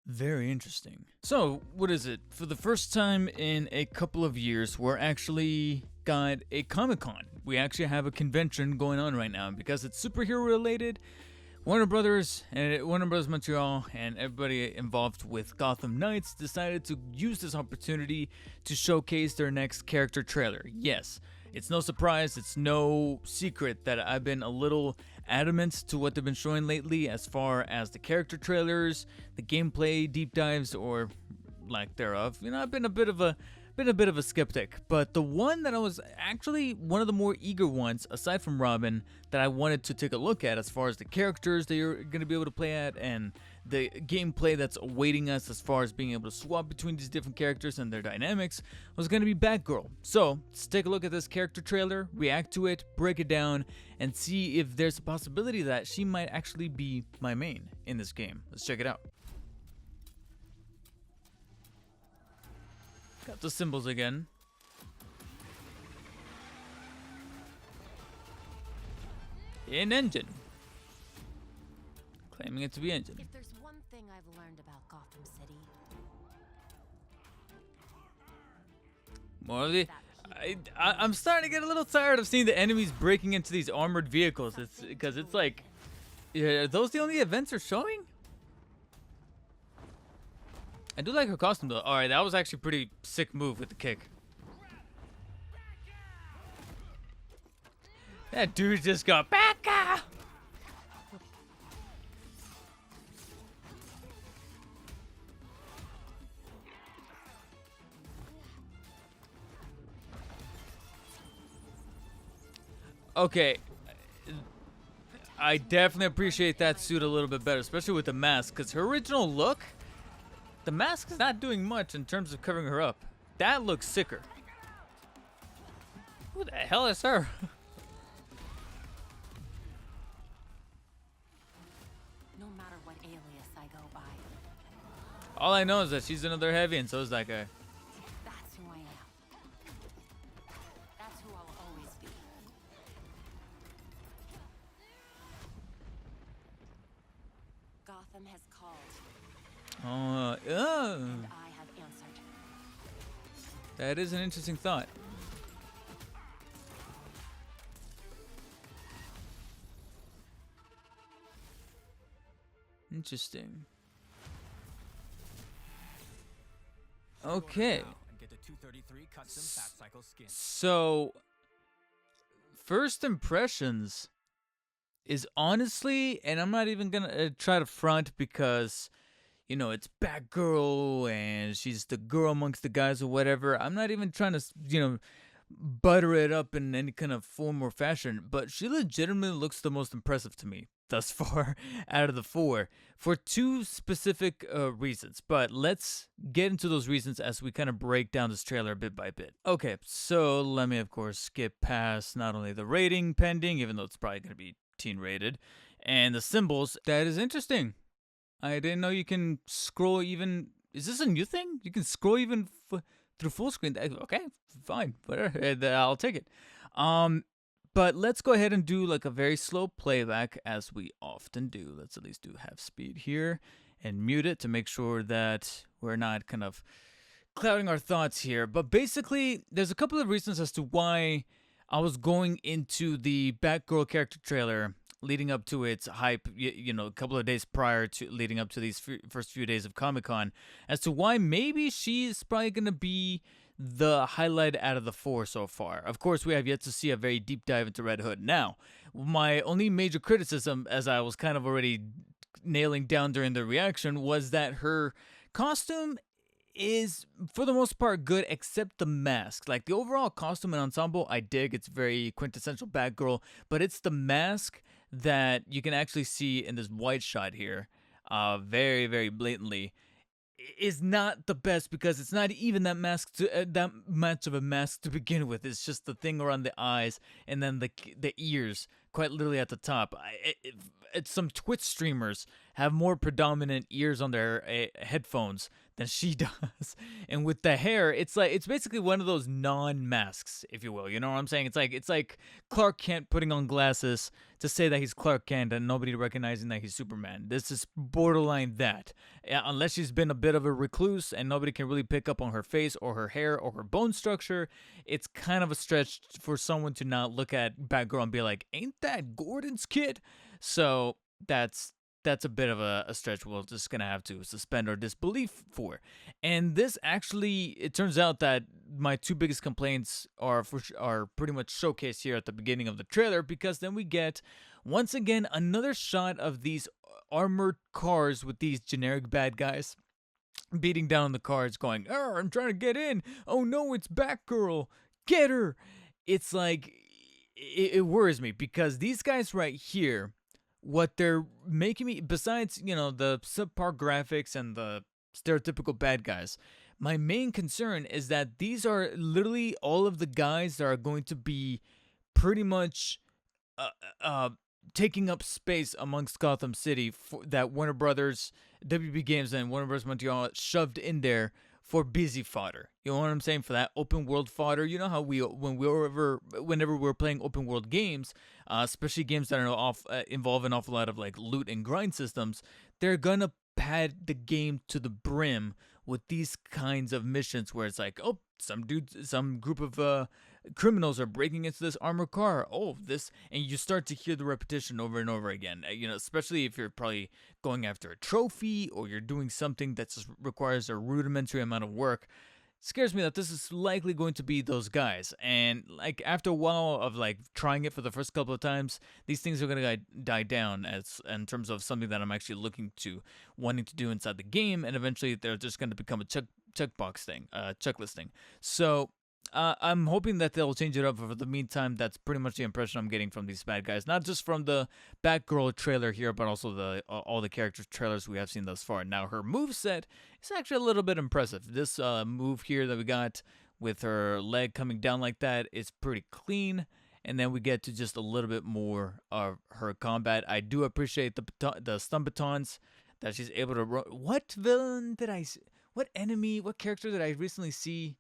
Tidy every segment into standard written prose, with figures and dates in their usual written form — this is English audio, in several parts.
Very interesting. So, what is it? For the first time in a couple of years, we're actually got a Comic Con. We actually have a convention going on right now. And because it's superhero related, Warner Brothers and Warner Brothers Montreal and everybody involved with Gotham Knights decided to use this opportunity to showcase their next character trailer. Yes, it's no surprise, it's no secret that I've been a little adamant to what they've been showing lately as far as the character trailers, the gameplay deep dives or lack thereof. I've been a bit of a skeptic, but the one that I was actually one of the more eager ones, aside from Robin, that I wanted to take a look at as far as the characters that you're going to be able to play at and the gameplay that's awaiting us as far as being able to swap between these different characters and their dynamics, was going to be Batgirl. So let's take a look at this character trailer, react to it, break it down, and see if there's a possibility that she might actually be my main in this game. Let's check it out. Got the symbols again. In engine. Claiming it to be engine. If there's one thing I've learned about Gotham City, More of the. I'm starting to get a little tired of seeing the enemies breaking into these armored vehicles. It's because it's like, are those the only events they're showing? I do like her costume though. Alright, that was actually a pretty sick move with the kick. That dude just got Baka! Okay. I definitely appreciate that suit a little bit better, especially with the mask, because her original look, the mask is not doing much in terms of covering her up. That looks sicker. Who the hell is her? no matter what alias I go by, All I know is that she's another heavy, and so is that guy. that's who I am. That's who I'll always be. Gotham has called, Oh, and I have answered. that is an interesting thought. Interesting. Okay. So, first impressions is honestly, and I'm not even gonna try to front because, it's Batgirl and she's the girl amongst the guys or whatever. I'm not even trying to, butter it up in any kind of form or fashion, but she legitimately looks the most impressive to me thus far out of the four for two specific reasons. But let's get into those reasons as we kind of break down this trailer bit by bit. Okay, so let me, of course, skip past not only the rating pending, even though it's probably going to be teen rated, and the symbols. That is interesting. I didn't know you can scroll even. Is this a new thing? You can scroll even through full screen. Okay, fine, whatever. I'll take it. But let's go ahead and do like a very slow playback as we often do. Let's at least do half speed here and mute it to make sure that we're not kind of clouding our thoughts here. But basically, there's a couple of reasons as to why I was going into the Batgirl character trailer leading up to its hype, a couple of days prior to leading up to these first few days of Comic-Con, as to why maybe she's probably going to be the highlight out of the four so far. Of course, we have yet to see a very deep dive into Red Hood. Now, my only major criticism, as I was kind of already nailing down during the reaction, was that her costume is, for the most part, good, except the mask. Like, the overall costume and ensemble, I dig. It's very quintessential Batgirl, but it's the mask that you can actually see in this white shot here, very, very blatantly, is not the best because it's not even that that much of a mask to begin with. It's just the thing around the eyes and then the ears, quite literally at the top. It's some Twitch streamers have more predominant ears on their headphones than she does. And with the hair, it's like it's basically one of those non-masks, if you will. You know what I'm saying? It's like Clark Kent putting on glasses to say that he's Clark Kent and nobody recognizing that he's Superman. This is borderline that. Unless she's been a bit of a recluse and nobody can really pick up on her face or her hair or her bone structure, it's kind of a stretch for someone to not look at Batgirl and be like, "Ain't that Gordon's kid?" So that's a bit of a stretch we're just gonna have to suspend our disbelief for. And this actually, it turns out that my two biggest complaints are pretty much showcased here at the beginning of the trailer, because then we get once again another shot of these armored cars with these generic bad guys beating down the cars, going, "Oh, I'm trying to get in. Oh no, it's Batgirl. Get her." It's like it worries me because these guys right here, what they're making me, besides, the subpar graphics and the stereotypical bad guys, my main concern is that these are literally all of the guys that are going to be pretty much uh, uh, taking up space amongst Gotham City that Warner Brothers, WB Games, and Warner Brothers Montreal shoved in there for busy fodder. You know what I'm saying? For that open world fodder. You know how whenever we're playing open world games, especially games that involve an awful lot of like loot and grind systems, they're gonna pad the game to the brim with these kinds of missions where it's like, oh, some group of criminals are breaking into this armored car. Oh, this, and you start to hear the repetition over and over again. Especially if you're probably going after a trophy or you're doing something that just requires a rudimentary amount of work. It scares me that this is likely going to be those guys. And like after a while of like trying it for the first couple of times, these things are gonna die down as in terms of something that I'm actually wanting to do inside the game, and eventually they're just gonna become a checkbox thing, checklist thing. So I'm hoping that they'll change it up. For the meantime, that's pretty much the impression I'm getting from these bad guys. Not just from the Batgirl trailer here, but also the all the character trailers we have seen thus far. Now, her moveset is actually a little bit impressive. This move here that we got with her leg coming down like that is pretty clean. And then we get to just a little bit more of her combat. I do appreciate the stun batons that she's able to run. What villain did I? What enemy? What character did I recently see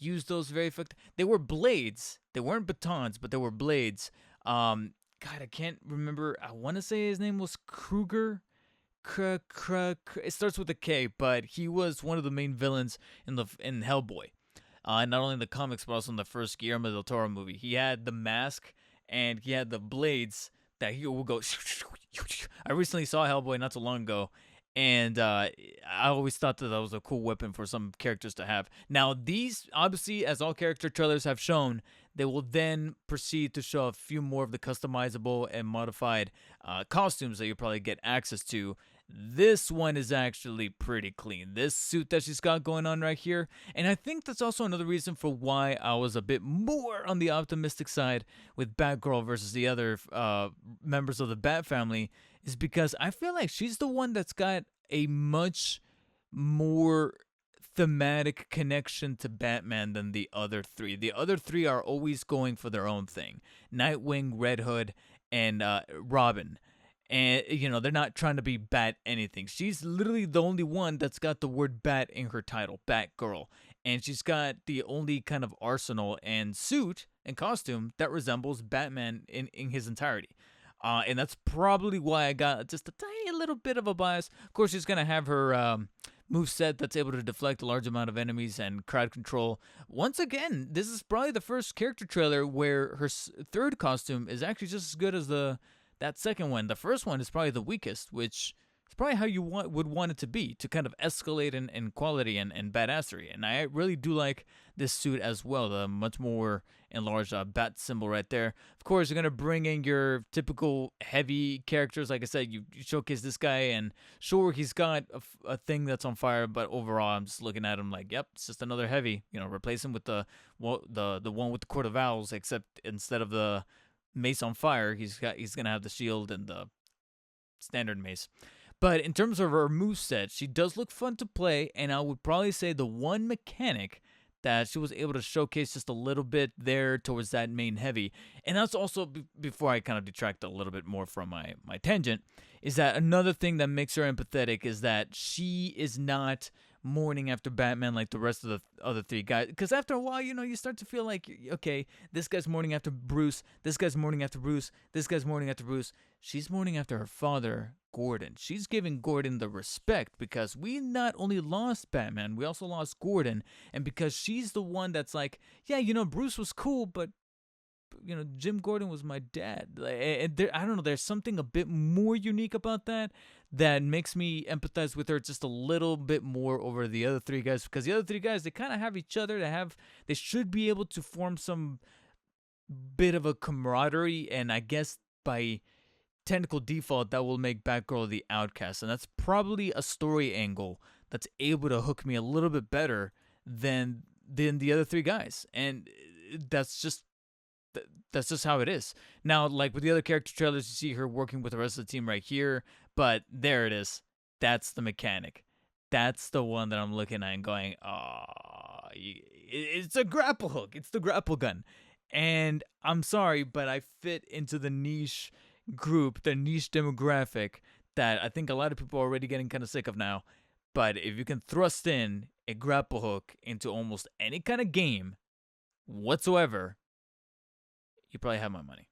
use those very effective? They were blades. They weren't batons, but they were blades. God, I can't remember. I want to say his name was Kruger. It starts with a K, but he was one of the main villains in Hellboy. Not only in the comics, but also in the first Guillermo del Toro movie. He had the mask and he had the blades that he would go. I recently saw Hellboy not too long ago, and I always thought that was a cool weapon for some characters to have. Now, these, obviously, as all character trailers have shown, they will then proceed to show a few more of the customizable and modified costumes that you'll probably get access to. This one is actually pretty clean. This suit that she's got going on right here. And I think that's also another reason for why I was a bit more on the optimistic side with Batgirl versus the other members of the Bat family, is because I feel like she's the one that's got a much more thematic connection to Batman than the other three. The other three are always going for their own thing. Nightwing, Red Hood, and Robin. And, they're not trying to be Bat anything. She's literally the only one that's got the word Bat in her title, Batgirl. And she's got the only kind of arsenal and suit and costume that resembles Batman in his entirety. And that's probably why I got just a tiny little bit of a bias. Of course, she's going to have her moveset that's able to deflect a large amount of enemies and crowd control. Once again, this is probably the first character trailer where her third costume is actually just as good as that second one. The first one is probably the weakest, which is probably how you would want it to be, to kind of escalate in quality and badassery. And I really do like this suit as well, the much more enlarged bat symbol right there. Of course, you're going to bring in your typical heavy characters. Like I said, you showcase this guy, and sure, he's got a thing that's on fire, but overall, I'm just looking at him like, yep, it's just another heavy. Replace him with the one with the Court of Owls, except instead of the mace on fire, he's gonna have the shield and the standard mace. But in terms of her moveset, she does look fun to play, and I would probably say the one mechanic that she was able to showcase just a little bit there towards that main heavy. And that's also, before I kind of detract a little bit more from my tangent, is that another thing that makes her empathetic is that she is not mourning after Batman like the rest of the other three guys. Because after a while, you start to feel like, okay, this guy's mourning after Bruce, this guy's mourning after Bruce, this guy's mourning after Bruce. She's mourning after her father, Gordon. She's giving Gordon the respect because we not only lost Batman, we also lost Gordon. And because she's the one that's like, yeah, Bruce was cool, but Jim Gordon was my dad. And I don't know, there's something a bit more unique about that makes me empathize with her just a little bit more over the other three guys, because the other three guys, they kind of have each other. They should be able to form some bit of a camaraderie, and I guess by technical default that will make Batgirl the outcast, and that's probably a story angle that's able to hook me a little bit better than the other three guys. And that's just how it is. Now, like with the other character trailers, you see her working with the rest of the team right here, but there it is. That's the mechanic. That's the one that I'm looking at and going, it's a grapple hook. It's the grapple gun. And I'm sorry, but I fit into the niche group, the niche demographic that I think a lot of people are already getting kind of sick of now. But if you can thrust in a grapple hook into almost any kind of game whatsoever, you probably have my money.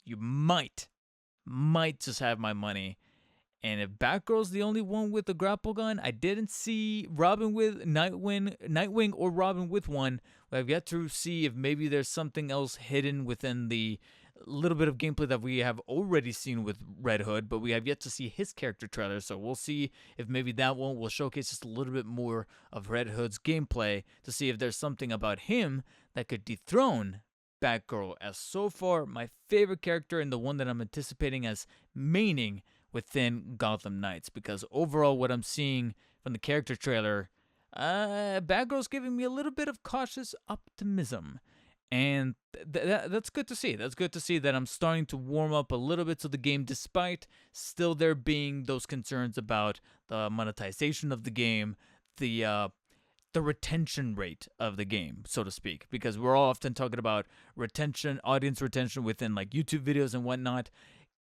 You might just have my money. And if Batgirl's the only one with a grapple gun, I didn't see Robin with Nightwing or Robin with one. I've yet to see if maybe there's something else hidden within the little bit of gameplay that we have already seen with Red Hood, but we have yet to see his character trailer. So we'll see if maybe that one will showcase just a little bit more of Red Hood's gameplay to see if there's something about him that could dethrone Batgirl as so far my favorite character and the one that I'm anticipating as maining within Gotham Knights, because overall what I'm seeing from the character trailer, Batgirl's giving me a little bit of cautious optimism, and that's good to see. That's good to see that I'm starting to warm up a little bit to the game, despite still there being those concerns about the monetization of the game, the retention rate of the game, so to speak, because we're all often talking about retention, audience retention within like YouTube videos and whatnot.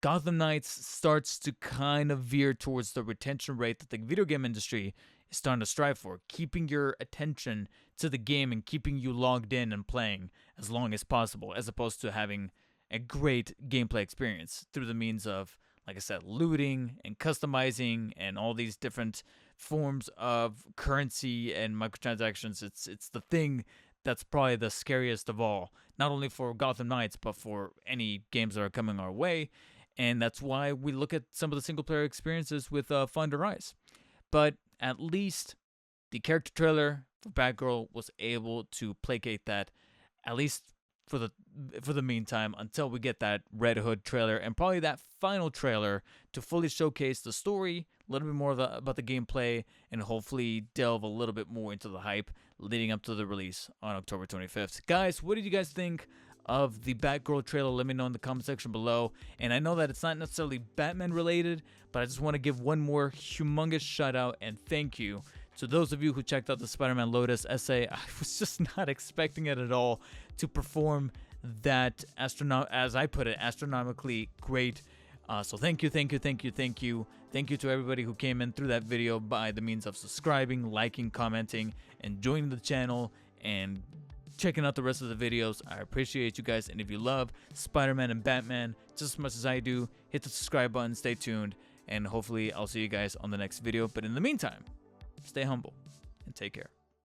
Gotham Knights starts to kind of veer towards the retention rate that the video game industry is starting to strive for, keeping your attention to the game and keeping you logged in and playing as long as possible, as opposed to having a great gameplay experience through the means of, like I said, looting and customizing and all these different forms of currency and microtransactions. It's the thing that's probably the scariest of all, not only for Gotham Knights, but for any games that are coming our way. And that's why we look at some of the single-player experiences with Find a Rise. But at least the character trailer for Batgirl was able to placate that, at least for the meantime, until we get that Red Hood trailer and probably that final trailer to fully showcase the story, a little bit more about the gameplay, and hopefully delve a little bit more into the hype leading up to the release on October 25th. Guys, what did you guys think of the Batgirl trailer? Let me know in the comment section below. And I know that it's not necessarily Batman related, but I just want to give one more humongous shout out and thank you to those of you who checked out the Spider-Man Lotus essay. I was just not expecting it at all to perform that as I put it, astronomically great. So thank you to everybody who came in through that video by the means of subscribing, liking, commenting, and joining the channel and checking out the rest of the videos. I appreciate you guys, and if you love Spider-Man and Batman just as much as I do, hit the subscribe button, stay tuned, and hopefully I'll see you guys on the next video. But in the meantime, stay humble and take care.